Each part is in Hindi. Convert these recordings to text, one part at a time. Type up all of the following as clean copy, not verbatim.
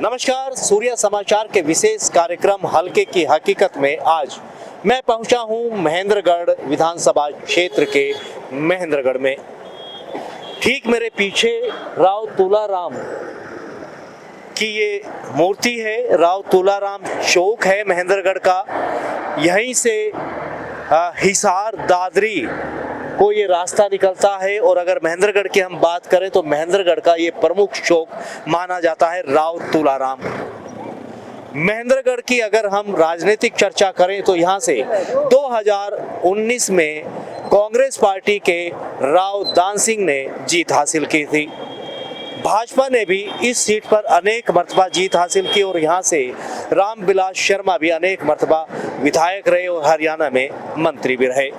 नमस्कार, सूर्य समाचार के विशेष कार्यक्रम हल्के की हकीकत में आज मैं पहुंचा हूं महेंद्रगढ़ विधानसभा क्षेत्र के महेंद्रगढ़ में। ठीक मेरे पीछे राव तुलाराम की ये मूर्ति है। राव तुलाराम चौक है महेंद्रगढ़ का। यहीं से हिसार दादरी को ये रास्ता निकलता है और अगर महेंद्रगढ़ की हम बात करें तो महेंद्रगढ़ का ये प्रमुख चौक माना जाता है राव तुलाराम। महेंद्रगढ़ की अगर हम राजनीतिक चर्चा करें तो यहाँ से 2019 में कांग्रेस पार्टी के राव दान सिंह ने जीत हासिल की थी। भाजपा ने भी इस सीट पर अनेक मर्तबा जीत हासिल की और यहाँ से रामविलास शर्मा भी अनेक मर्तबा विधायक रहे और हरियाणा में मंत्री भी रहे।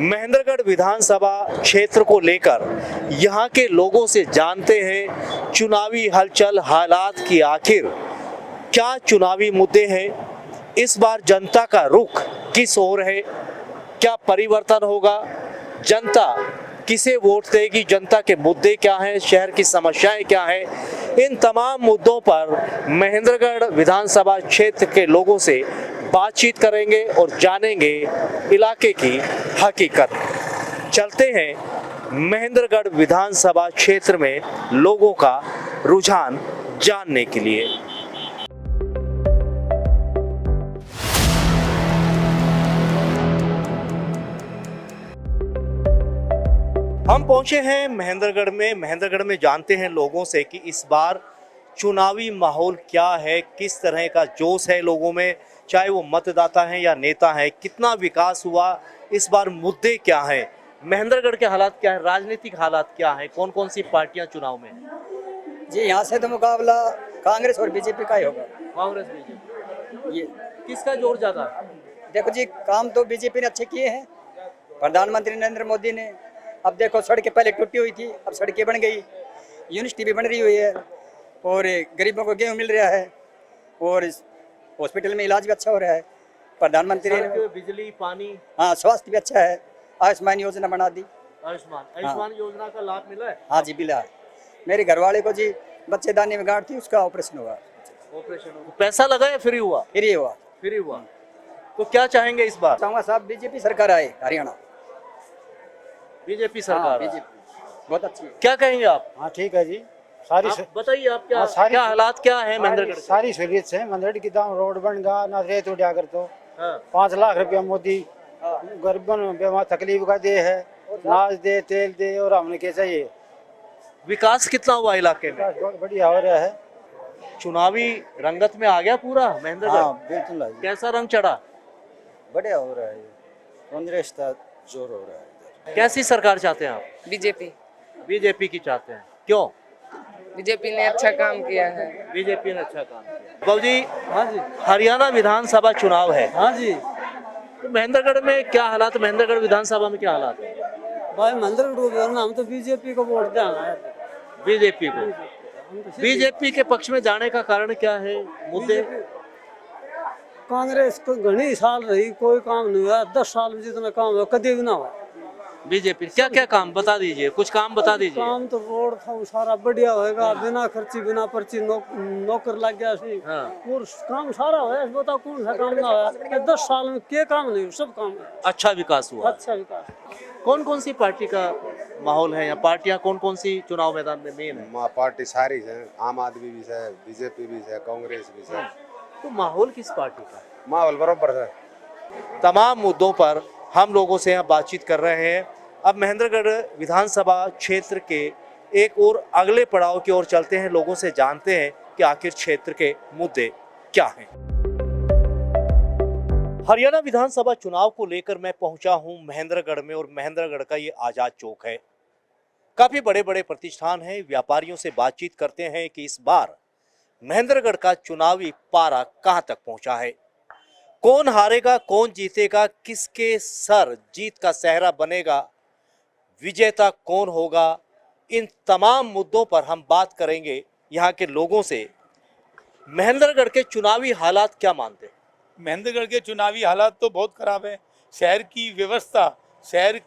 महेंद्रगढ़ विधानसभा क्षेत्र को लेकर यहाँ के लोगों से जानते हैं चुनावी हलचल हालात की आखिर क्या चुनावी मुद्दे हैं, इस बार जनता का रुख किस ओर है, क्या परिवर्तन होगा, जनता किसे वोट देगी, जनता के मुद्दे क्या हैं, शहर की समस्याएं क्या हैं। इन तमाम मुद्दों पर महेंद्रगढ़ विधानसभा क्षेत्र के लोगों से बातचीत करेंगे और जानेंगे इलाके की हकीकत। चलते हैं महेंद्रगढ़ विधानसभा क्षेत्र में लोगों का रुझान जानने के लिए। हम पहुंचे हैं महेंद्रगढ़ में जानते हैं लोगों से कि इस बार चुनावी माहौल क्या है, किस तरह का जोश है लोगों में, चाहे वो मतदाता हैं या नेता हैं, कितना विकास हुआ, इस बार मुद्दे क्या हैं, महेंद्रगढ़ के हालात क्या है, राजनीतिक हालात क्या है, कौन कौन सी पार्टियां चुनाव में हैं। जी यहाँ से तो मुकाबला कांग्रेस और बीजेपी का ही होगा। कांग्रेस बीजेपी ये किसका जोर ज्यादा है? देखो जी, काम तो बीजेपी ने अच्छे किए हैं, प्रधानमंत्री नरेंद्र मोदी ने। अब देखो, सड़कें पहले टूटी हुई थी, अब सड़कें बन गई, यूनिवर्सिटी भी बन रही हुई है और गरीबों को गेहूँ मिल रहा है और हॉस्पिटल में इलाज भी अच्छा हो रहा है। प्रधानमंत्री ने बिजली पानी, हाँ, स्वास्थ्य भी अच्छा है। आयुष्मान योजना बना दी। आयुष्मान योजना का लाभ मिला है? हाँ जी, मिला है। मेरे घरवाले को जी बच्चेदानी में गांठ थी, उसका ऑपरेशन हुआ। पैसा लगा या फ्री हुआ? फ्री हुआ। तो क्या चाहेंगे इस बार? चाहूँगा साहब बीजेपी सरकार आए, हरियाणा बीजेपी सरकार। बीजेपी बहुत अच्छी है। क्या कहेंगे आप? हाँ ठीक है जी। सारी बताइए आप क्या सारी क्या हालात क्या है महेंद्रगढ़ के? सारी सहूलियत से महेंद्रगढ़ की दाम रोड बन गया ना, रेत उड़ा कर तो हाँ। 5 लाख रुपया मोदी गरीबों में बेमा तकलीफ का दे है, नाज दे, तेल दे और हमने क्या चाहिए। विकास कितना हुआ इलाके में? बहुत बढ़िया हो रहा है। चुनावी रंगत में आ गया पूरा महेंद्रगढ़? हाँ बिल्कुल, कैसा रंग चढ़ा? बढ़िया हो रहा है। कांग्रेस का जोर हो रहा है। कैसी सरकार चाहते हैं आप? बीजेपी की चाहते हैं। क्यों? बीजेपी ने अच्छा काम किया है। बीजेपी ने अच्छा काम किया। बाबू जी, हाँ जी, हरियाणा विधानसभा चुनाव है। हाँ जी तो महेंद्रगढ़ में क्या हालात, महेंद्रगढ़ विधानसभा में क्या हालात है? भाई महेंद्रगढ़ हम तो बीजेपी को वोट देना है। बीजेपी को। बीजेपी के पक्ष में जाने का कारण क्या है, मुद्दे? कांग्रेस को घनी साल रही, कोई काम नहीं हुआ। 10 साल में जितना काम हुआ कभी भी ना हुआ। बीजेपी क्या क्या काम बता दीजिए, कुछ काम बता दीजिए। काम तो रोड था वो सारा बढ़िया होएगा, बिना खर्ची बिना पर्ची नौकर लग गया सी। हाँ। और काम सारा होया, बताओ कौन सा काम ना होया। 10 साल में क्या काम नहीं, सब काम है। अच्छा विकास हुआ। अच्छा विकास। कौन कौन सी पार्टी का माहौल है या पार्टियां कौन कौन सी चुनाव मैदान में मेन है? पार्टी सारी है, आम आदमी भी है, बीजेपी भी है, कांग्रेस भी है। तो माहौल किस पार्टी का? माहौल बराबर है। तमाम मुद्दों पर हम लोगों से यहाँ बातचीत कर रहे हैं। अब महेंद्रगढ़ विधानसभा क्षेत्र के एक और अगले पड़ाव की ओर चलते हैं, लोगों से जानते हैं कि आखिर क्षेत्र के मुद्दे क्या हैं। हरियाणा विधानसभा चुनाव को लेकर मैं पहुंचा हूं महेंद्रगढ़ में और महेंद्रगढ़ का ये आजाद चौक है। काफी बड़े बड़े प्रतिष्ठान हैं। व्यापारियों से बातचीत करते हैं कि इस बार महेंद्रगढ़ का चुनावी पारा कहां तक पहुंचा है, कौन हारेगा, कौन जीतेगा, किसके सर जीत का सेहरा बनेगा, विजेता कौन होगा। इन तमाम मुद्दों पर हम बात करेंगे यहाँ के लोगों से। महेंद्रगढ़ के चुनावी हालात क्या मानते हैं? महेंद्रगढ़ के चुनावी हालात तो बहुत खराब है। शहर की व्यवस्था, शहर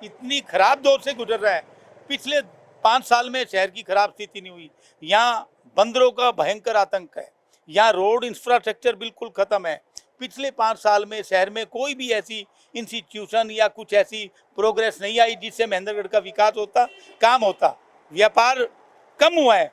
इतनी खराब दौर से गुजर रहा है। पिछले 5 साल में शहर की खराब स्थिति नहीं हुई। यहाँ बंदरों का भयंकर आतंक है। यहाँ रोड इंफ्रास्ट्रक्चर बिल्कुल खत्म है। पिछले 5 साल में शहर में कोई भी ऐसी इंस्टीट्यूशन या कुछ ऐसी प्रोग्रेस नहीं आई जिससे महेंद्रगढ़ का विकास होता, काम होता। व्यापार कम हुआ है।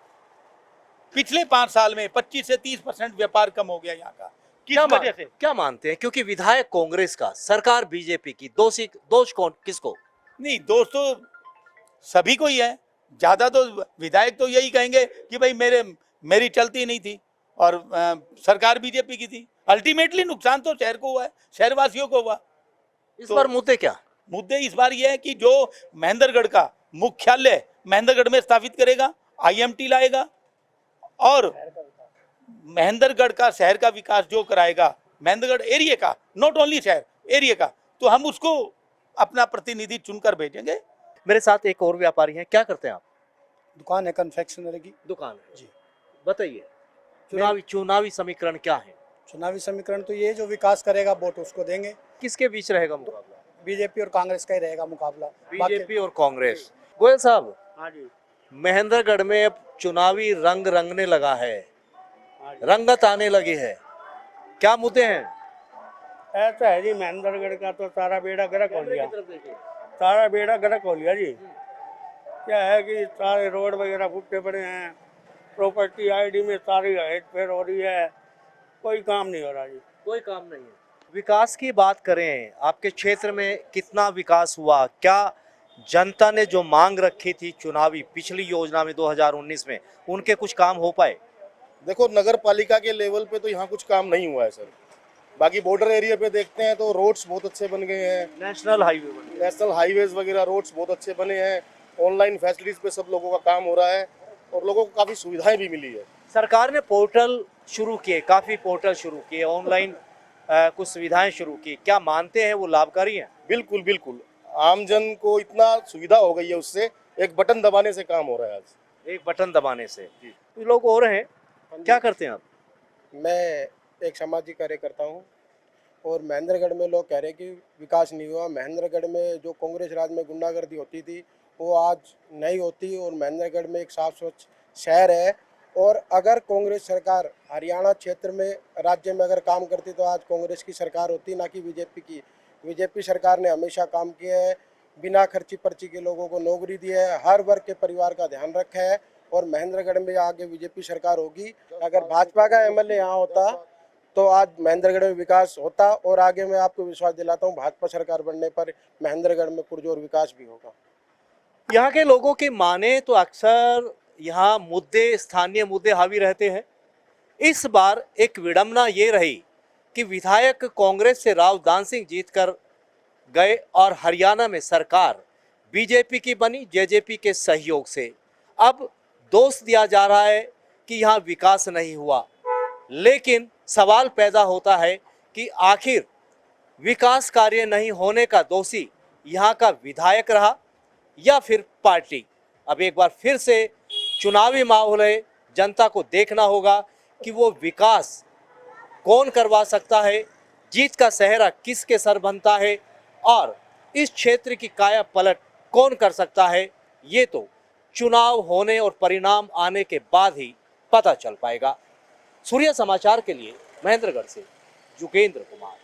पिछले 5 साल में 25 से 30% व्यापार कम हो गया यहाँ का। किस वजह से? क्या मानते हैं, क्योंकि विधायक कांग्रेस का, सरकार बीजेपी की, दोष कौन किसको? नहीं, दोष तो सभी को ही है। ज्यादा तो विधायक तो यही कहेंगे कि भाई मेरी चलती नहीं थी और सरकार बीजेपी की थी। अल्टीमेटली नुकसान तो शहर को हुआ है, शहरवासियों को हुआ। इस बार मुद्दे क्या? मुद्दे इस बार ये है कि जो महेंद्रगढ़ का मुख्यालय महेंद्रगढ़ में स्थापित करेगा, IMT लाएगा और महेंद्रगढ़ का शहर का विकास जो कराएगा, महेंद्रगढ़ एरिया का, नॉट ओनली शहर एरिया का, तो हम उसको अपना प्रतिनिधि चुनकर भेजेंगे। मेरे साथ एक और व्यापारी हैं, क्या करते हैं आप? दुकान है कन्फेक्शनरी की। दुकान है जी। बताइए, चुनावी समीकरण क्या है? चुनावी समीकरण तो ये जो विकास करेगा वोट उसको देंगे। किसके बीच रहेगा मुकाबला? बीजेपी और कांग्रेस का ही रहेगा मुकाबला। बीजेपी और कांग्रेस। गोयल साहब, हाँ जी, महेंद्रगढ़ में अब चुनावी रंग रंगने लगा है, रंगत आने लगी है, क्या मुद्दे हैं? ऐसा है जी, महेंद्रगढ़ का तो सारा बेड़ा गर्क हो गया, सारा बेड़ा गर्क हो गया जी। क्या है कि सारे रोड वगैरह फूटे पड़े हैं, प्रॉपर्टी ID में सारी हेरफेर हो रही है, कोई काम नहीं हो रहा जी। कोई काम नहीं है। विकास की बात करें, आपके क्षेत्र में कितना विकास हुआ? क्या जनता ने जो मांग रखी थी चुनावी पिछली योजना में 2019 में, उनके कुछ काम हो पाए? देखो, नगर पालिका के लेवल पे तो यहाँ कुछ काम नहीं हुआ है सर। बाकी बॉर्डर एरिया पे देखते हैं तो रोड्स बहुत अच्छे बन गए हैं, नेशनल हाईवेज वगैरह रोड्स बहुत अच्छे बने हैं। ऑनलाइन फैसिलिटीज पे सब लोगों का काम हो रहा है और लोगों को काफ़ी सुविधाएं भी मिली है। सरकार ने पोर्टल शुरू किए, काफ़ी पोर्टल शुरू किए, ऑनलाइन कुछ सुविधाएं शुरू की, क्या मानते हैं वो लाभकारी हैं? बिल्कुल बिल्कुल, आम जन को इतना सुविधा हो गई है, उससे एक बटन दबाने से काम हो रहा है आज। एक बटन दबाने से। कुछ लोग और हैं, क्या करते हैं आप? मैं एक सामाजिक कार्यकर्ता हूँ और महेंद्रगढ़ में लोग कह रहे हैं कि विकास नहीं हुआ। महेंद्रगढ़ में जो कांग्रेस राज में गुंडागर्दी होती थी वो आज नहीं होती और महेंद्रगढ़ में एक साफ स्वच्छ शहर है। और अगर कांग्रेस सरकार हरियाणा क्षेत्र में, राज्य में अगर काम करती तो आज कांग्रेस की सरकार होती, ना कि बीजेपी की। बीजेपी सरकार ने हमेशा काम किया है, बिना खर्ची पर्ची के लोगों को नौकरी दी है, हर वर्ग के परिवार का ध्यान रखा है और महेंद्रगढ़ में आगे बीजेपी सरकार होगी। अगर भाजपा का MLA यहाँ होता तो आज महेंद्रगढ़ में विकास होता और आगे मैं आपको विश्वास दिलाता हूँ भाजपा सरकार बनने पर महेंद्रगढ़ में पुरजोर विकास भी होगा। यहाँ के लोगों की माने तो अक्सर यहाँ मुद्दे, स्थानीय मुद्दे हावी रहते हैं। इस बार एक विडंबना ये रही कि विधायक कांग्रेस से राव दान सिंह जीत कर गए और हरियाणा में सरकार बीजेपी की बनी, JJP के सहयोग से। अब दोष दिया जा रहा है कि यहाँ विकास नहीं हुआ, लेकिन सवाल पैदा होता है कि आखिर विकास कार्य नहीं होने का दोषी यहाँ का विधायक रहा या फिर पार्टी? अब एक बार फिर से चुनावी माहौल है, जनता को देखना होगा कि वो विकास कौन करवा सकता है, जीत का सेहरा किसके सर बनता है और इस क्षेत्र की काया पलट कौन कर सकता है। ये तो चुनाव होने और परिणाम आने के बाद ही पता चल पाएगा। सूर्य समाचार के लिए महेंद्रगढ़ से युगेंद्र कुमार।